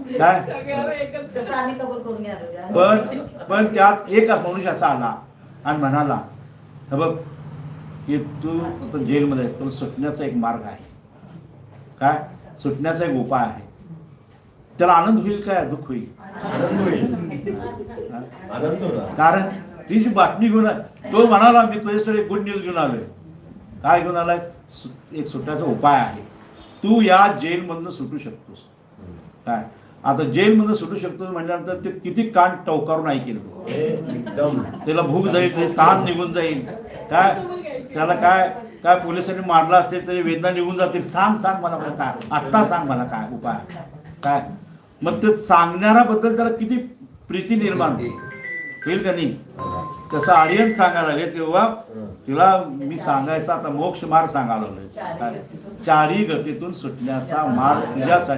काय तसं आम्ही कबूल करून घ्या. पण त्यात एक मनुष्य असा आला आणि म्हणाला, हे बघ की तू आता जेलमध्ये आहे, तुला सुटण्याचा एक मार्ग आहे, काय सुटण्याचा एक उपाय आहे. त्याला आनंद होईल काय दुःख होईल? आनंद होईल. आनंद होणार. कारण ती जी बातमी घेऊन तो म्हणाला, मी तुझ्यासाठी गुड न्यूज घेऊन आलोय. काय घेऊन आलाय? एक सुटण्याचा उपाय आहे. तू या जेलमधनं सुटू शकतोस. काय आता जेलमधनं सुटू शकतोस म्हटल्यानंतर ते किती कान टवकारून ऐकेल. एकदम त्याला भूक जाईल, ताण निघून जाईल. काय त्याला काय काय पोलिसांनी मारलं असेल तरी वेदना निघून जातील. सांग सांग मला काय, आत्ता सांग मला काय उपाय काय. मग ते सांगणाऱ्याबद्दल त्याला किती प्रीती निर्माण होईल का नाही. तसं आर्यन सांगायला लागले तेव्हा तुला मी सांगायचा आता मोक्ष मार्ग सांगायला लागलोय. चारी गतीतून सुटण्याचा मार्ग तुझ्यासाठी